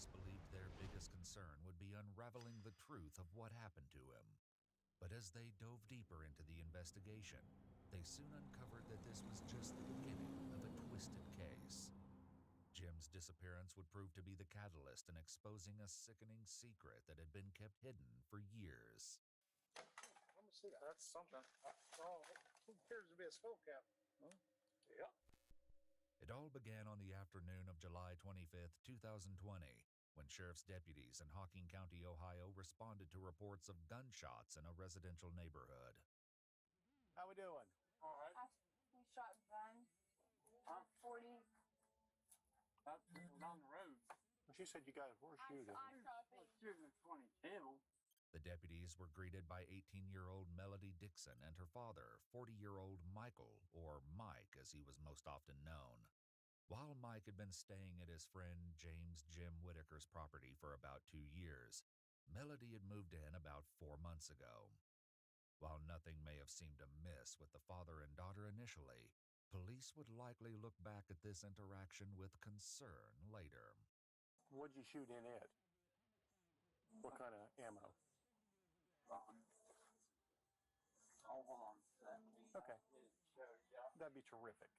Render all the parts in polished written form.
police believed their biggest concern would be unraveling the truth of what happened to him. But as they dove deeper into the investigation, they soon uncovered that this was just the beginning of a twisted case. Jim's disappearance would prove to be the catalyst in exposing a sickening secret that had been kept hidden for years. Let me see that. That's something. Oh, it appears to be a skull cap. Huh? Yeah. It all began on the afternoon of July 25, 2020, when sheriff's deputies in Hocking County, Ohio, responded to reports of gunshots in a residential neighborhood. How we doing? All right. We shot guns. 40. That's down the road. Well, she said you guys were shooting. I shot We're them. shooting at 22. The deputies were greeted by 18-year-old Melody Dixon and her father, 40-year-old Michael, or Mike as he was most often known. While Mike had been staying at his friend James Jim Whitaker's property for about 2 years, Melody had moved in about 4 months ago. While nothing may have seemed amiss with the father and daughter initially, police would likely look back at this interaction with concern later. What'd you shoot in it? What kind of ammo? Oh, hold on a second. Okay. That'd be terrific.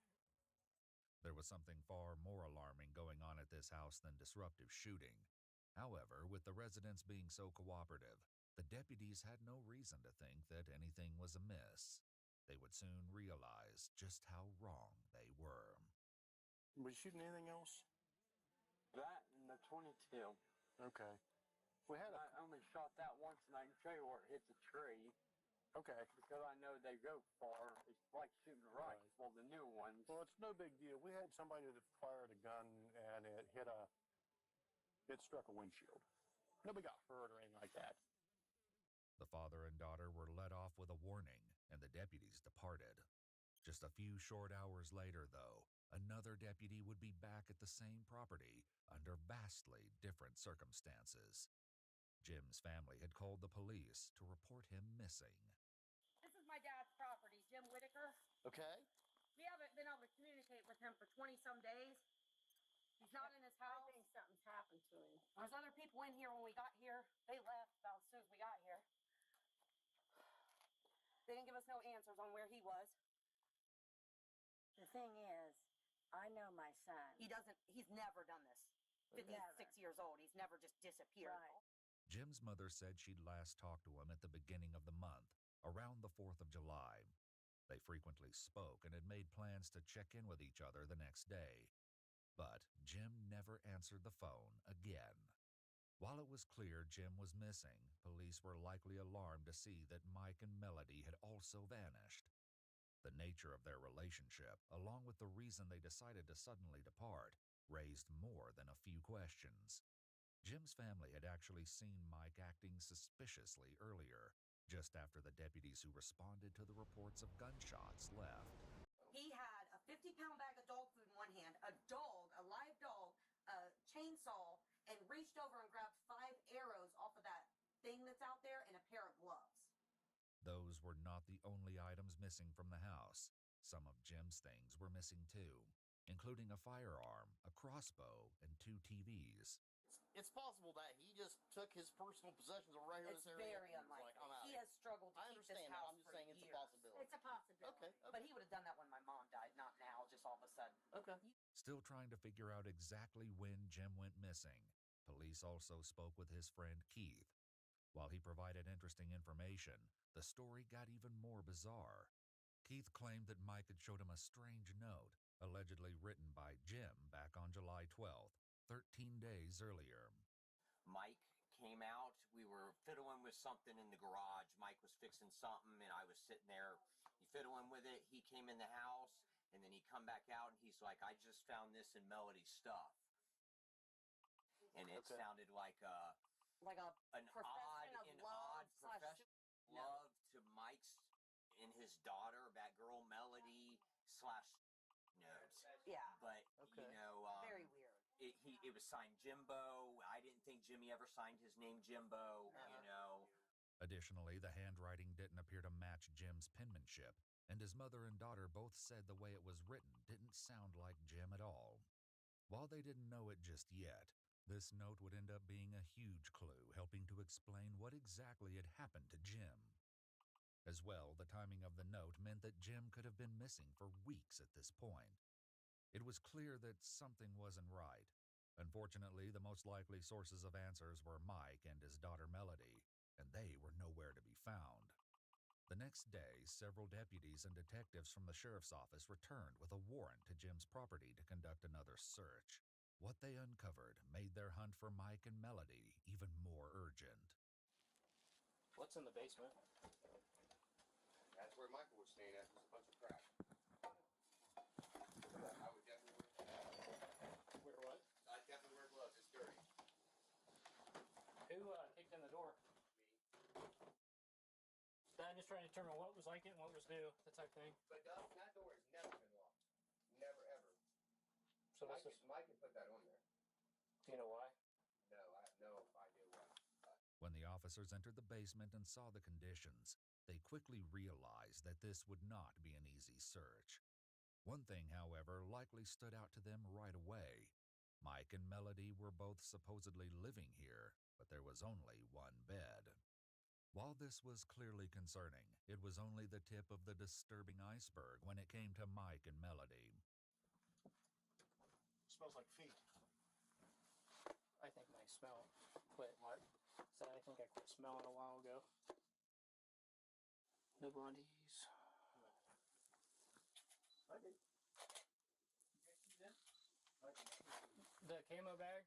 There was something far more alarming going on at this house than disruptive shooting. However, with the residents being so cooperative, the deputies had no reason to think that anything was amiss. They would soon realize just how wrong they were. Was you shooting anything else? That and the 22. Okay. We had I only shot that once, and I can show you where it hit the tree. Okay. Because I know they go far. It's like shooting rifles. Right. Well, the new ones. Well, it's no big deal. We had somebody that fired a gun and it struck a windshield. Nobody got hurt or anything like that. The father and daughter were let off with a warning, and the deputies departed. Just a few short hours later, though, another deputy would be back at the same property under vastly different circumstances. Jim's family had called the police to report him missing. This is my dad's property, Jim Whitaker. Okay. We haven't been able to communicate with him for 20-some days. He's not in his house. I think something's happened to him. There's other people in here when we got here. They left about as soon as we got here. They didn't give us no answers on where he was. The thing is, I know my son. He's never done this. 56 years old. He's never just disappeared. Right. Jim's mother said she'd last talked to him at the beginning of the month, around the 4th of July. They frequently spoke and had made plans to check in with each other the next day. But Jim never answered the phone again. While it was clear Jim was missing, police were likely alarmed to see that Mike and Melody had also vanished. The nature of their relationship, along with the reason they decided to suddenly depart, raised more than a few questions. Jim's family had actually seen Mike acting suspiciously earlier, just after the deputies who responded to the reports of gunshots left. He had a 50-pound bag of dog food in one hand, a live dog, a chainsaw, and reached over and grabbed 5 arrows off of that thing that's out there and a pair of gloves. Those were not the only items missing from the house. Some of Jim's things were missing too, including a firearm, a crossbow, and 2 TVs. It's possible that he just took his personal possessions right here in It's this area. very unlikely. Like, I'm out. He has struggled to I keep this understand that. house I'm just for saying it's years. a possibility. It's a possibility. Okay. But he would have done that when my mom died, not now, just all of a sudden. Okay. Still trying to figure out exactly when Jim went missing, police also spoke with his friend Keith. While he provided interesting information, the story got even more bizarre. Keith claimed that Mike had showed him a strange note, allegedly written by Jim back on July 12th, 13 days earlier. Mike came out, we were fiddling with something in the garage. Mike was fixing something and I was sitting there fiddling with it. He came in the house and then he come back out and he's like, I just found this in Melody's stuff. And it sounded like an odd profession of love to Mike's and his daughter, that girl Melody / notes. Yeah. But, you know, Very weird. It was signed Jimbo. I didn't think Jimmy ever signed his name Jimbo, you know. Additionally, the handwriting didn't appear to match Jim's penmanship, and his mother and daughter both said the way it was written didn't sound like Jim at all. While they didn't know it just yet, This note would end up being a huge clue, helping to explain what exactly had happened to Jim. As well, the timing of the note meant that Jim could have been missing for weeks at this point. It was clear that something wasn't right. Unfortunately, the most likely sources of answers were Mike and his daughter Melody, and they were nowhere to be found. The next day, several deputies and detectives from the sheriff's office returned with a warrant to Jim's property to conduct another search. What they uncovered made their hunt for Mike and Melody even more urgent. What's in the basement? That's where Michael was staying at. There's a bunch of crap. I would definitely Where what? I'd definitely wear gloves. It's dirty. Who kicked in the door? I'm just trying to determine what was like it and what was new, that type of thing. But that door has never been locked. Never, ever. So this is, Mike can put that on there. do you know why? No, I have no idea why. When the officers entered the basement and saw the conditions, they quickly realized that this would not be an easy search. One thing, however, likely stood out to them right away. Mike and Melody were both supposedly living here, but there was only one bed. While this was clearly concerning, it was only the tip of the disturbing iceberg when it came to Mike and Melody. Smells like feet. I think my smell quit. What? So I think I quit smelling a while ago. No blondies. The camo bag?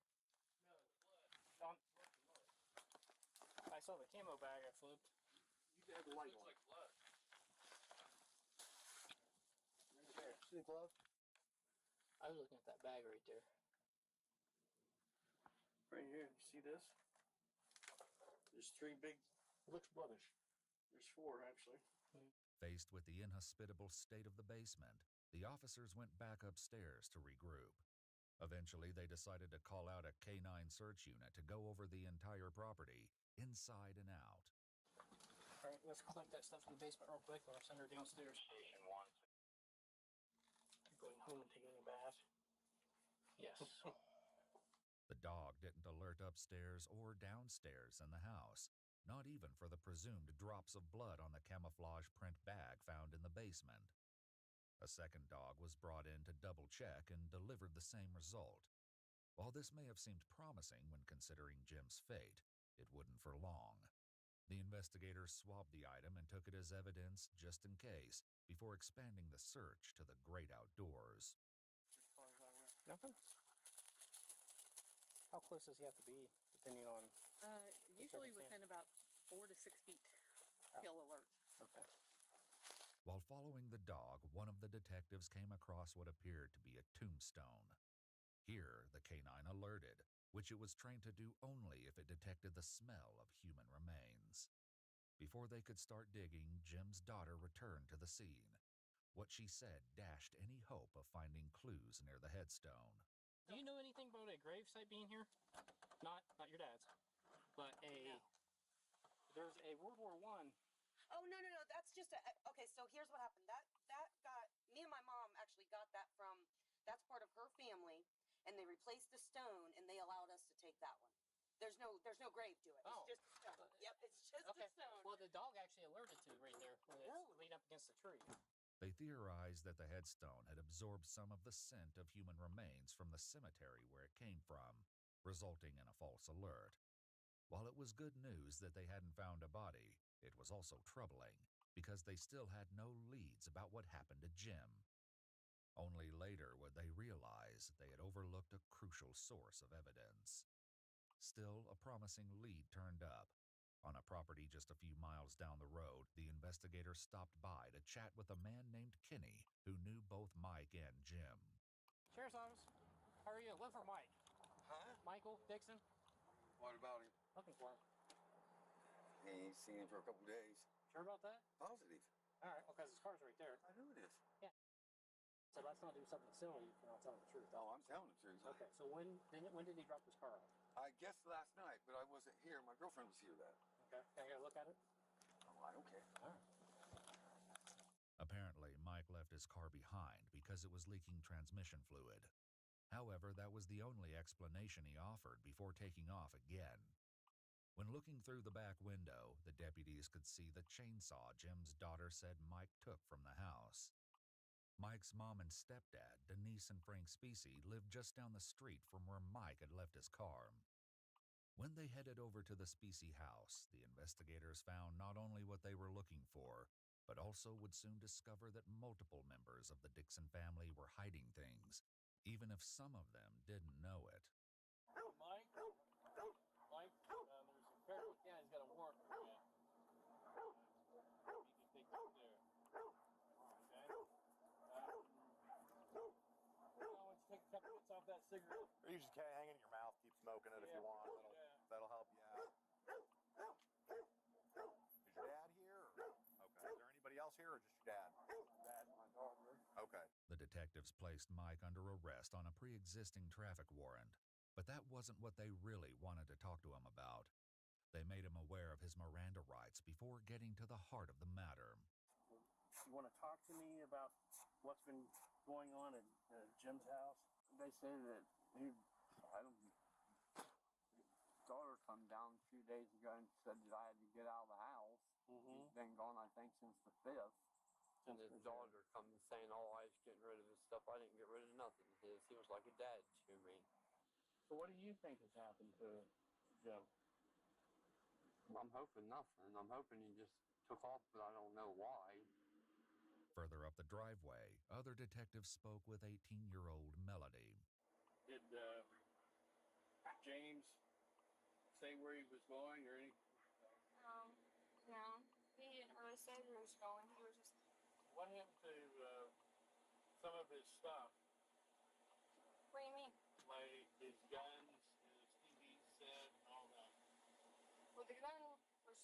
I saw the camo bag I flipped. You have the light on. Like blood. Right there. See the glove? I was looking at that bag right there. Right here, you see this? There's three big, It looks bloodish. there's four actually. Faced with the inhospitable state of the basement, the officers went back upstairs to regroup. Eventually, they decided to call out a K-9 search unit to go over the entire property, inside and out. Alright, let's collect that stuff in the basement real quick or I'll send her downstairs. Station 1. You're going home and taking a bath? Yes. The dog didn't alert upstairs or downstairs in the house, not even for the presumed drops of blood on the camouflage print bag found in the basement. A second dog was brought in to double-check and delivered the same result. While this may have seemed promising when considering Jim's fate, it wouldn't for long. The investigators swabbed the item and took it as evidence just in case, before expanding the search to the great outdoors. Nothing? How close does he have to be, depending on... Usually within about 4 to 6 feet. He'll alert. Okay. While following the dog, one of the detectives came across what appeared to be a tombstone. Here, the K-9 alerted, which it was trained to do only if it detected the smell of human remains. Before they could start digging, Jim's daughter returned to the scene. What she said dashed any hope of finding clues near the headstone. Do you know anything about a gravesite being here? Not your dad's, but there's a World War I. Oh, no. That's just okay, so here's what happened. That got, me and my mom actually got that from, that's part of her family, and they replaced the stone, and they allowed us to take that one. There's no grave to it. Oh. It's just a stone. Yep, it's just Okay. a stone. Well, the dog actually alerted to right there, where it's leaned up against the tree. They theorized that the headstone had absorbed some of the scent of human remains from the cemetery where it came from, resulting in a false alert. While it was good news that they hadn't found a body, it was also troubling, because they still had no leads about what happened to Jim. Only later would they realize they had overlooked a crucial source of evidence. Still, a promising lead turned up. On a property just a few miles down the road, the investigators stopped by to chat with a man named Kenny, who knew both Mike and Jim. Sheriff's Office, how are you? Look for Mike. Huh? Michael Dixon. What about him? Looking for him. He ain't seen him for a couple days. Sure about that? Positive. All right, well, because his car's right there. I know it is. So let's not do something silly if you're not telling the truth. Oh, I'm telling the truth. Okay, so when did he drop his car off? I guess last night, but I wasn't here. My girlfriend was here then. Okay, can I get a look at it? Oh, I don't care. All right. Apparently, Mike left his car behind because it was leaking transmission fluid. However, that was the only explanation he offered before taking off again. When looking through the back window, the deputies could see the chainsaw Jim's daughter said Mike took from the house. Mike's mom and stepdad, Denise and Frank Specie, lived just down the street from where Mike had left his car. When they headed over to the Specie house, the investigators found not only what they were looking for, but also would soon discover that multiple members of the Dixon family were hiding things, even if some of them didn't know it. Mike, there's a Fairfield County's got a warrant for you. You can take this there. Okay? Why don't you take a couple hits off that cigarette? Or you just can't hang it in your mouth, keep smoking it if you want. That'll help you out. Is your dad here? Okay. Is there anybody else here or just your dad? Dad, my daughter. Okay. The detectives placed Mike under arrest on a pre-existing traffic warrant, but that wasn't what they really wanted to talk to him about. They made him aware of his Miranda rights before getting to the heart of the matter. You want to talk to me about what's been going on at Jim's house? They say that his daughter come down a few days ago and said that I had to get out of the house. He's been gone, I think, since the 5th. And his daughter come saying, oh, I was getting rid of his stuff. I didn't get rid of nothing. He was like a dad to me. So what do you think has happened to Jim? I'm hoping nothing. I'm hoping he just took off, but I don't know why. Further up the driveway, other detectives spoke with 18-year-old Melody. Did James say where he was going or anything? No. He didn't really say where he was going. He was just... What happened to some of his stuff? What do you mean? Like his guns, his TV set, and all that. Well, the gun was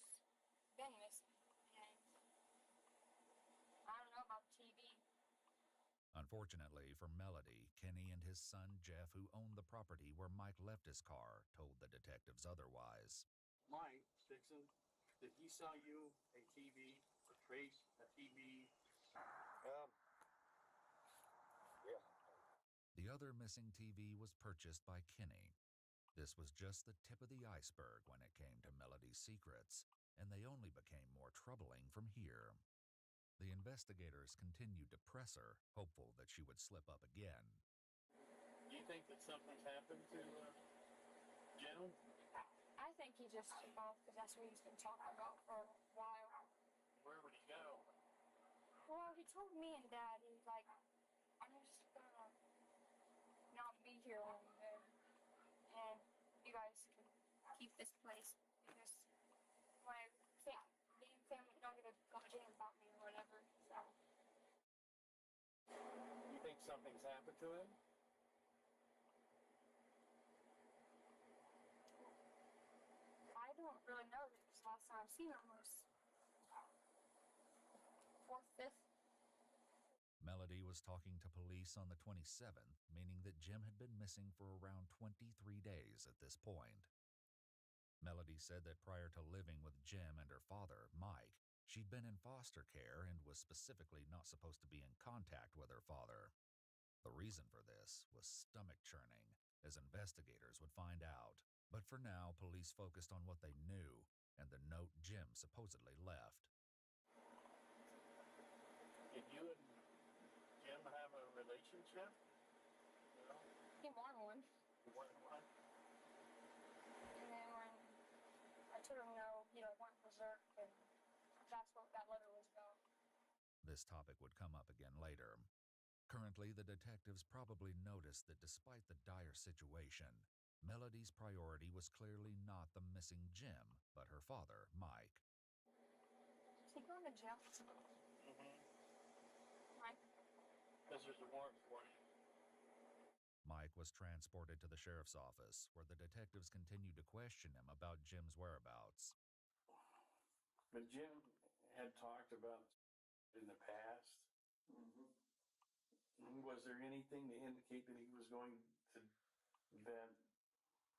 been missing. And I don't know about the TV. Unfortunately for Melody, Kenny and his son Jeff, who owned the property where Mike left his car, told the detectives otherwise. Mike Dixon, did he sell you a TV, or trade a TV? Yeah. The other missing TV was purchased by Kenny. This was just the tip of the iceberg when it came to Melody's secrets, and they only became more troubling from here. The investigators continued to press her, hopeful that she would slip up again. Do you think that something's happened to Jim? I think he just took off because that's what he's been talking about for a while. Where would he go? Well, he told me and Dad, he was like, I'm just gonna not be here when I'm there. And you guys can keep this place because my family don't get a goddamn about me or whatever, so. You think something's happened to him? I don't really know because last time I've seen him was 4th, 5th. Melody was talking to police on the 27th, meaning that Jim had been missing for around 23 days at this point. Melody said that prior to living with Jim and her father, Mike, she'd been in foster care and was specifically not supposed to be in contact with her father. The reason for this was stomach churning, as investigators would find out. But for now, police focused on what they knew and the note Jim supposedly left. Did you and Jim have a relationship? No? He wanted one. You wanted one? And then when I told him no, he went berserk, and that's what that letter was about. This topic would come up again later. Currently, the detectives probably noticed that despite the dire situation, Melody's priority was clearly not the missing Jim, but her father, Mike. Is he going to jail? Mike? Because there's a warrant for him. Mike was transported to the sheriff's office, where the detectives continued to question him about Jim's whereabouts. But Jim had talked about in the past. Was there anything to indicate that he was going to, that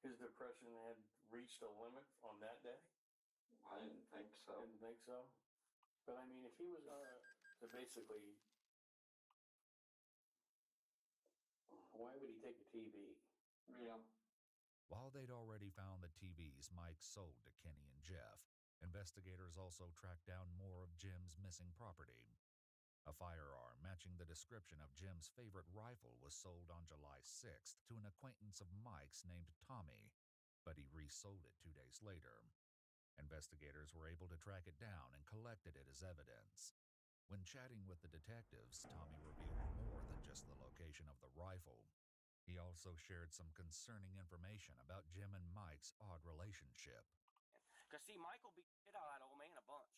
his depression had reached a limit on that day? I didn't think so. Didn't think so? But I mean, if he was to basically, why would he take a TV. Yeah. While they'd already found the TVs Mike sold to Kenny and Jeff, investigators also tracked down more of Jim's missing property. A firearm matching the description of Jim's favorite rifle was sold on July 6th to an acquaintance of Mike's named Tommy, but he resold it 2 days later. Investigators were able to track it down and collected it as evidence. When chatting with the detectives, Tommy revealed more than just the location of the rifle. He also shared some concerning information about Jim and Mike's odd relationship. Because, see, Michael beat the shit out of that old man a bunch.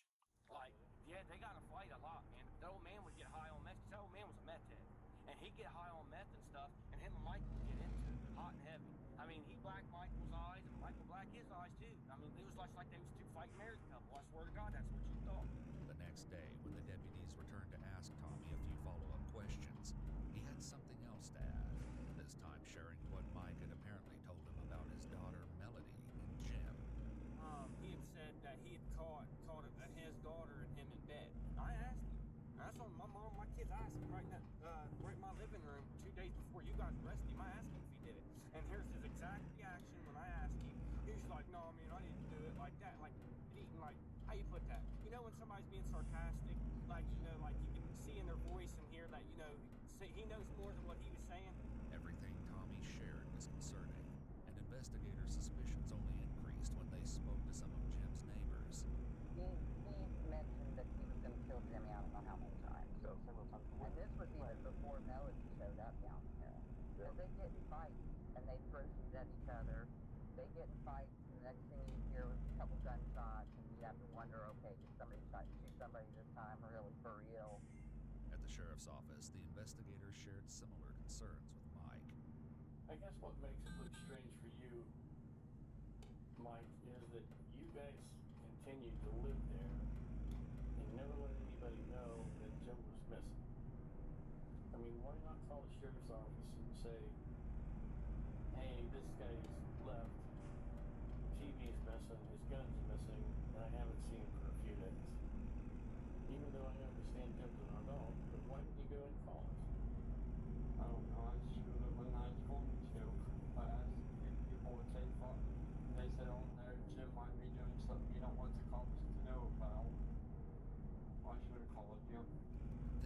Like, yeah, they got to fight a lot, man. The old man would get high on meth, because that old man was a meth head. And he'd get high on meth and stuff, and him and Michael would get into it, hot and heavy. I mean, he blacked Michael's eyes, and Michael blacked his eyes, too. I mean, it was like they was two fighting married couple. I swear to God, that's what you thought. The next day, when the deputies returned to ask Tommy a few follow-up questions, he had something else to add, this time sharing what Mike had apparently told him about his daughter, Melody, and Jim. He had said that he had caught his daughter and him in bed. I asked him. That's on my kids asked him right now, right in my living room 2 days before you guys arrested him. I asked him if he did it. And here's his exact reaction when I asked him. He was like, no, I mean, I didn't do it like that. Like, eating, like, how you put that? You know when somebody's being sarcastic? Like, you know, like you can see in their voice and hear that, you know, he knows more than what he was saying. Everything Tommy shared was concerning, and investigators' suspicions only increased when they spoke to some of Jim's neighbors. He mentioned that he was going to kill Jimmy, I don't know how many times. So several times. And this was even before Melody showed up down here. Because they get in fights, and they throw things at each other. They get in fights, and the next thing you hear was a couple gunshots, and you have to wonder, okay, did somebody shoot somebody this time, really, for real? At the sheriff's office, the investigators shared similar concerns with Mike. I guess what makes it look strange for you, Mike, is that you guys continued to live there and never let anybody know that Jim was missing. I mean, why not call the sheriff's office and say, hey, this guy's left, TV's missing, his gun's missing, and I haven't seen him for a few days. Even though I understand Jim's an adult, but why didn't you go and call us? I don't know, I just screwed up when I was going to. I asked if people would take part. They said, oh no, Jim might be doing something you don't want the cops to know about. I should have called Jim.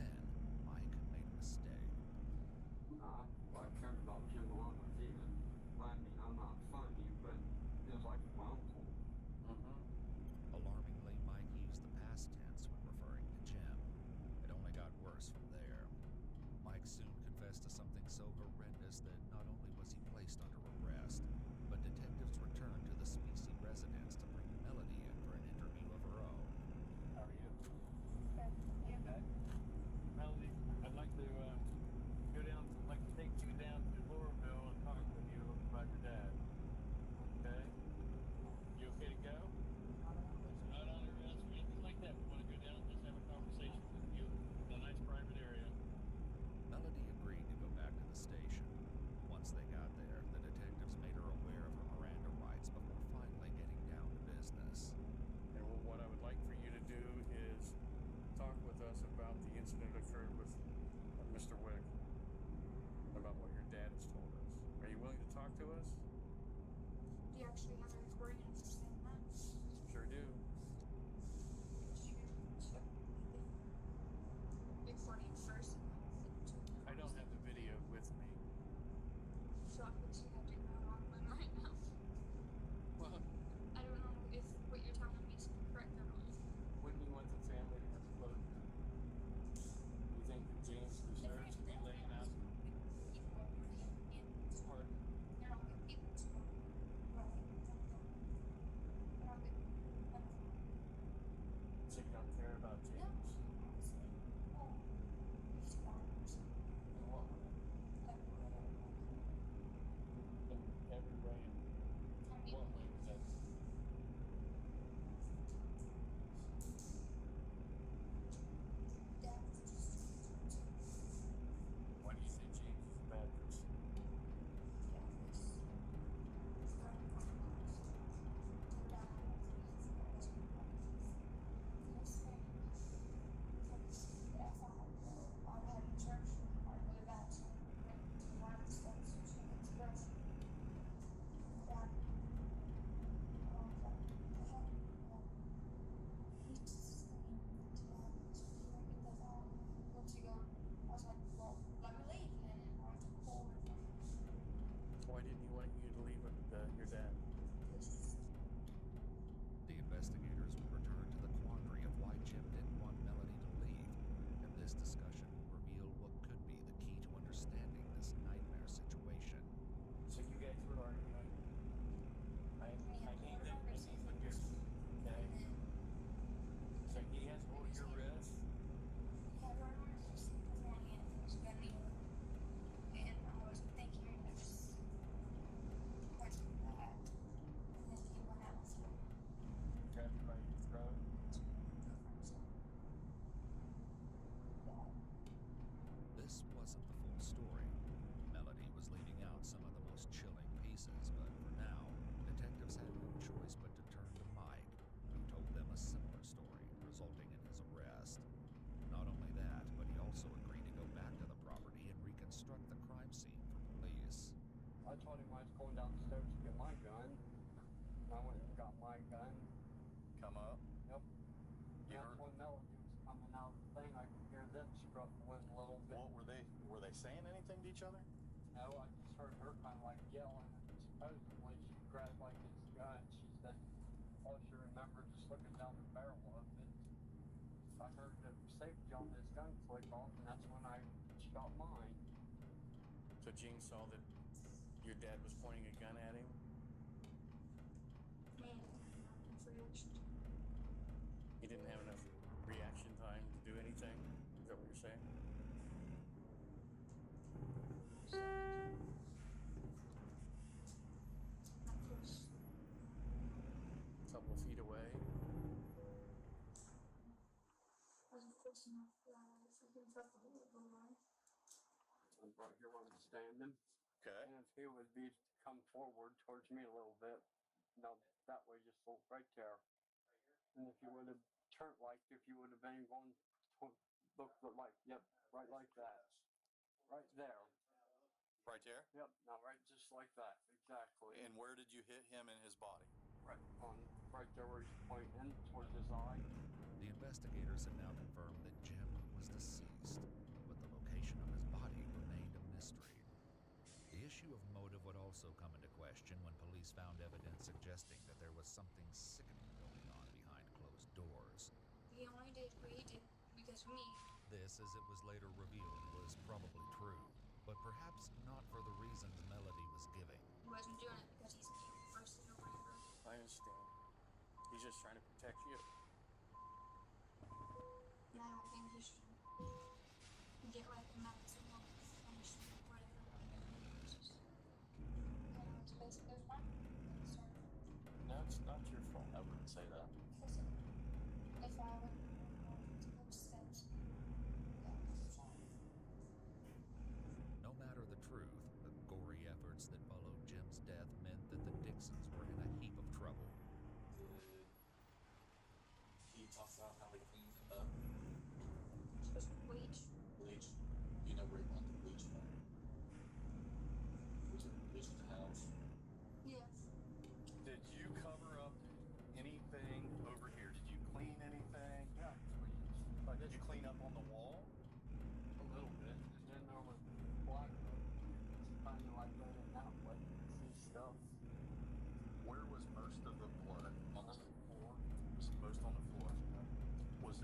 Then, Mike made a mistake. Nah, I cared about Jim a lot with you. I mean, I'm not funny, but it was like my uncle. Alarmingly, Mike used the past tense when referring to Jim. It only got worse from there. Mike soon confessed to something so horrendous that not only was he placed under arrest, but detectives returned to the Specie residence to bring Melody in for an interview of her own. How are you? Okay. Melody, I'd like to take you down to Laurelville and talk with you about your dad. Okay? You okay to go? It's not on arrest or anything like that. We want to go down and just have a conversation with you in a nice private area. Melody agreed to go back to the station. Once they got there, the detectives made her aware of her Miranda rights before finally getting down to business. And what I would like for you to do is talk with us about the incident that occurred with Mr. Wick, about what your dad has told us. Are you willing to talk to us? Do you actually have a recording of you saying that? Sure do. Recording first and then send it to me. I don't have the video with me. So I bet you have to go on one right now. Well, I don't know if what you're telling me is correct or not. wouldn't you want the family to have closure? You think that James deserves to be laying out? Pardon? was going downstairs to get my gun. And I went and got my gun. Come up? Yep. You That's heard? when Melody was coming out of the thing. I could hear them scruffling a little bit. What were they? Were they saying anything to each other? No, I just heard her kind of like yelling. And supposedly she grabbed like his gun. She said, all she remembered just looking down the barrel of it. I heard the safety on this gun click off, and that's when I shot mine. So Gene saw that your dad was pointing a gun at him? He didn't have enough reaction time to do anything? Is that what you're saying? A couple of feet away. I'm right here where I'm standing. Okay. And if he would be come forward towards me a little bit, no, that way, just right there. And if you would have turned like, if you would have been going, look like, yep, right like that. Right there. Right there? Yep, now right just like that, exactly. And where did you hit him in his body? Right there where he's pointing towards his eye. The investigators had now confirmed that Jim was deceased, but the location of his body remained a mystery. The issue of motive would also come into question when police found evidence suggesting that there was something sickening going on behind closed doors. He only did what he did because of me. This, as it was later revealed, was probably true, but perhaps not for the reasons Melody was giving. He wasn't doing it because he's an evil person or whatever. I understand. He's just trying to protect you. And I don't think he should get like mad at someone and finish whatever. It's just, it's basically it was my fault. No, it's not your fault. I wouldn't say that. Because if I would have upset, No matter the truth, the gory efforts that followed Jim's death meant that the Dixons were in a heap of trouble. He talks about how they cleaned up. just bleach. Bleach. You know where he wanted the bleach from? Bleach the house. Yes. Did you cover up anything over here? Did you clean anything? Yeah, Did you clean up on the wall? a little bit. And then there was black, kind of like that in that way. See stuff. Where was most of the blood? On the floor. Was most on the floor? Was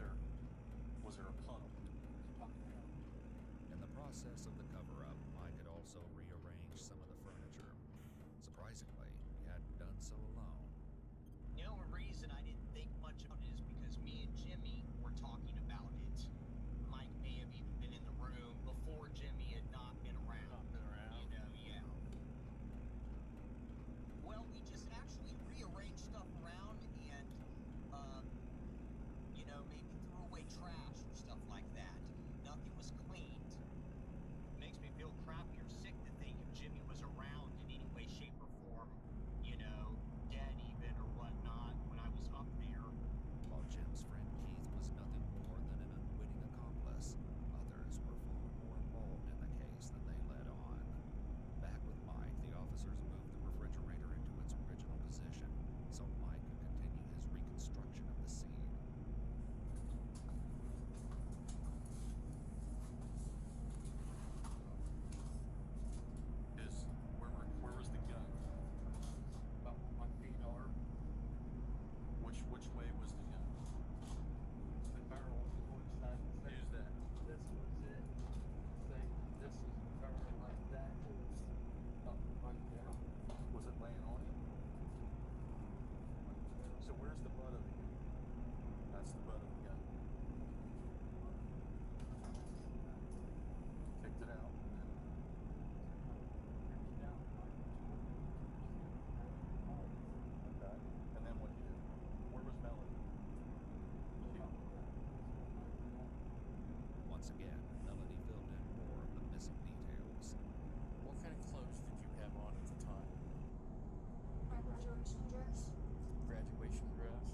there a puddle? In the process of the cover-up, Mike had also rearranged some of the furniture. Surprisingly, he hadn't done so alone. The only reason I didn't think much about it is because me and Jimmy were talking about it. Mike may have even been in the room before Jimmy had not been around. You know, yeah. Well, we just actually rearranged stuff around and, maybe threw away trash or stuff like that. Nothing was cleaned. Makes me feel crappy or sick to think if Jimmy was around in any way, shape, or form, dead even or whatnot when I was up there. While Jim's friend Keith was nothing more than an unwitting accomplice, others were far more involved in the case than they let on. Back with Mike, the officers moved the refrigerator into its original position, so Mike could continue his reconstruction of the scene. Where was the gun? About my feet are. Which way was the gun? The barrel was towards that. Use that. This was it. This is the barrel like that. It was up right there. Was it laying on you? So where's the butt of the gun? That's the butt of the gun. Kicked it out. Okay. And then what did you do? Where was Melody? Once again, Melody filled in more of the missing details. What kind of clothes did you have on at the time? My graduation dress. Graduation dress?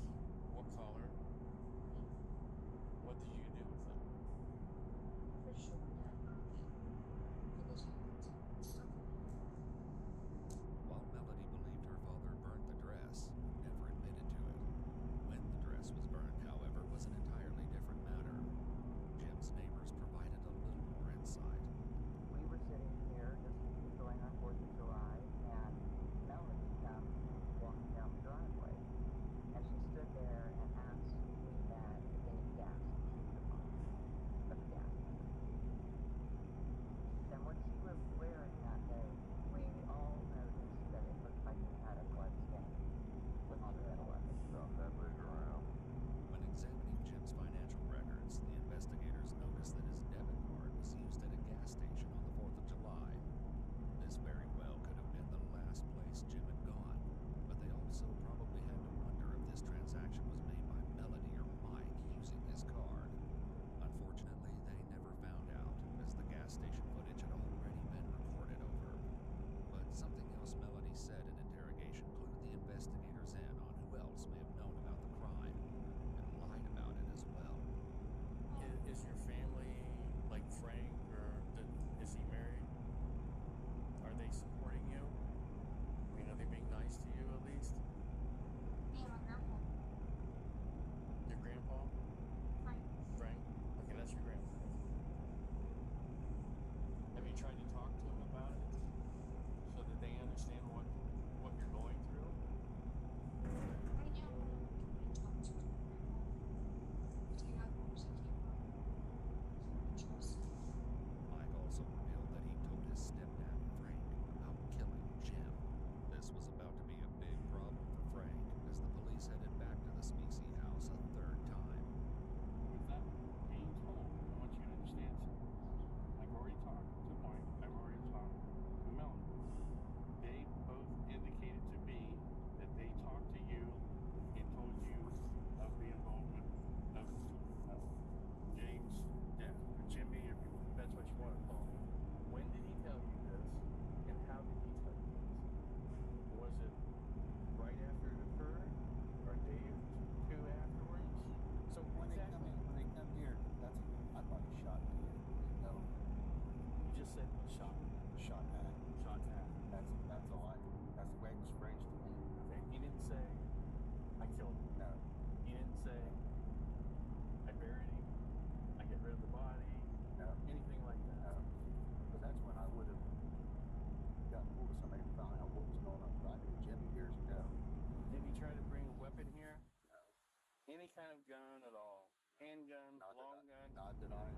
kind of gun at all. Handgun, long gun. Not that I've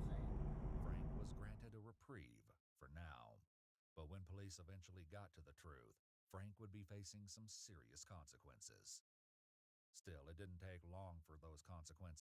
seen. Frank was granted a reprieve for now. But when police eventually got to the truth, Frank would be facing some serious consequences. Still, it didn't take long for those consequences